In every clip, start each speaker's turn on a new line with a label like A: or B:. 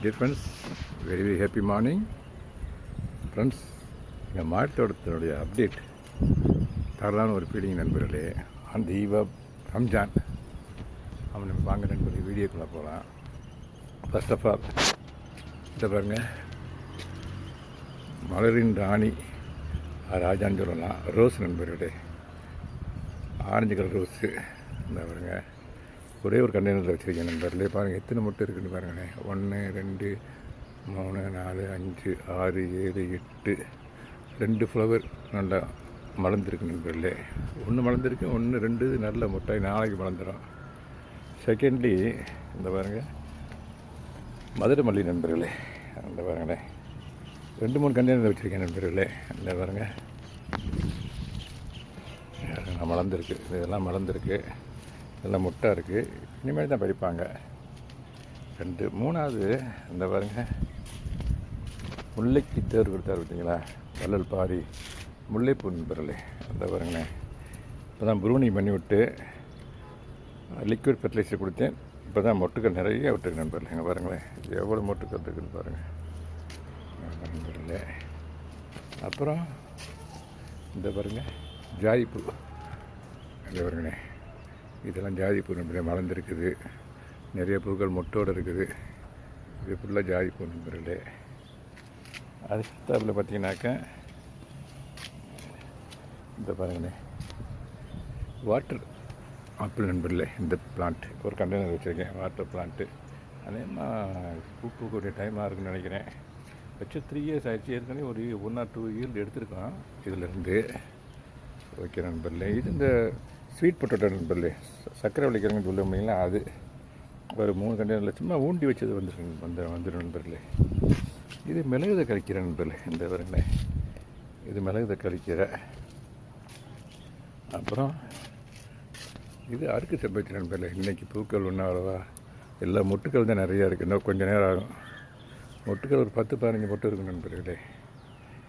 A: Dear friends, very happy morning. Friends, எங்கள் மாவட்டத்தினுடைய update தரலான ஒரு ஃபீலிங் நண்பர்களே. அந்த ரம்ஜான் அவனை வாங்க நண்பர்கள், வீடியோக்குள்ளே போகலாம். ஃபர்ஸ்ட் ஆஃப் ஆல் இதை பாருங்கள், மலரின் ராணி ராஜான்னு சொல்லலாம். ரோஸ் நண்பர்களே, ஆரஞ்சு கலர் ரோஸு. இந்த பாருங்க, ஒரே ஒரு கண்டெய்னரில் வச்சுருக்கேன் நண்பர்களே. பாருங்கள் எத்தனை மொட்டை இருக்குதுன்னு பாருங்களேன். 1 2 3 4 5 6 7 8 2 ஃப்ளவர் நல்லா மலர்ந்துருக்கு நண்பர்களே. ஒன்று மலர்ந்துருக்கு, 1 2 நல்ல மொட்டை நாளைக்கு மலர்ந்துடும். செகண்ட்லி இந்த பாருங்கள் மதுரை மல்லி நண்பர்களே. அந்த பாருங்களேன் 2 3 கண்டெய்னரில் வச்சுருக்கேன் நண்பர்களே. இந்த பாருங்கள் மலர்ந்துருக்கு, இதெல்லாம் மலர்ந்துருக்கு, இதெல்லாம் முட்டை இருக்குது. இனிமேல் தான் பறிப்பாங்க. 2 3வது இந்த பாருங்கள் முல்லைக்கு தேர் கொடுத்தாரு பார்த்தீங்களா, வள்ளல் பாரி முல்லைப்பூ நண்பர்களே. அந்த பாருங்களேன், இப்போ தான் ப்ரூனிங் பண்ணிவிட்டு லிக்விட் ஃபெர்டிலைசர் கொடுத்தேன். இப்போ தான் மொட்டுக்கள் நிறைய விட்டுருக்கு நண்பர்களே. எங்கே பாருங்களேன் எவ்வளோ மொட்டுக்கள் இருக்குதுன்னு பாருங்கள் நண்பர்களே. அப்புறம் இந்த பாருங்கள் ஜாதிப்பூ. இந்த பாருங்களே, இதெல்லாம் ஜாதிப்பூ நண்பர்களே, மலர்ந்துருக்குது. நிறைய பூக்கள் மொட்டோடு இருக்குது. இது ஃபுல்லாக ஜாதிப்பூ நண்பர்களே. அது சித்தாப்பில் பார்த்தீங்கன்னாக்கா இந்த பாருங்களேன் வாட்டர் ஆப்பிள் நண்பர்களே. இந்த பிளான்ட் ஒரு கண்டெய்னர் வச்சுருக்கேன், வாட்டர் பிளான்ட்டு. அதே மாதிரி பூக்கக்கூடிய டைமாக இருக்குன்னு நினைக்கிறேன். வச்சு 3 இயர்ஸ் ஆகிடுச்சு. ஏற்கனவே ஒரு 1 or 2 ஈல்டு எடுத்துருக்கோம் இதிலேருந்து. ஓகே நண்பர்களே, இது இந்த ஸ்வீட் பொட்டேட்டோ நண்பர்களே, சர்க்கரை விளைக்கிறவங்க சொல்ல முடியுங்களா, அது ஒரு 3 கண்டெய்னரில் சும்மா ஊண்டி வச்சது வந்துடும் நண்பர்களே. இது மிளகுதை கழிக்கிற நண்பர்களே. இந்த பாருங்களேன், இது மிளகுதை கழிக்கிற. அப்புறம் இது அறுக்கு செம்பருத்தி நண்பர்களே. இன்றைக்கி பூக்கள் ஒன்றும் அவ்வளோவா, எல்லா மொட்டுக்கள் தான் நிறையா இருக்குது. இன்னும் கொஞ்சம் நேரம் ஆகும். மொட்டுக்கள் ஒரு 10 15 மொட்டு இருக்கும் நண்பர்களே.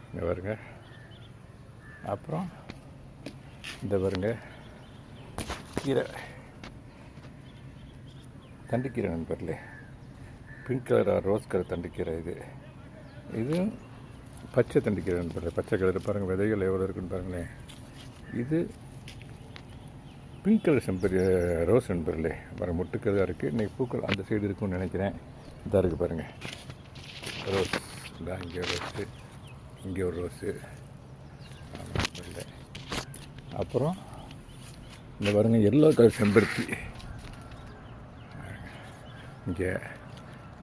A: இங்கே பாருங்க. அப்புறம் இந்த பாருங்க கீரை, தண்டுக்கீரை நண்பர்களே. பிங்க் கலர் ரோஸ் கலர் தண்டுக்கீரை. இது பச்சை தண்டுக்கீரை நண்பர்களே. பச்சை கலர் பாருங்கள், விதைகள் எவ்வளோ இருக்குன்னு பாருங்களேன். இது பிங்க் கலர் ரோஸ் நண்பர்களே. பாருங்கள் முட்டுக்களாக இருக்குது. இன்றைக்கி பூக்கள் அந்த சைடு இருக்குன்னு நினைக்கிறேன். இதாக இருக்குது பாருங்கள் ரோஸ். இந்த இங்கே ரோஸு, இங்கே ஒரு ரோஸு. அப்புறம் இந்த பாருங்கள் எல்லோ கலர் செம்பருத்தி. இங்கே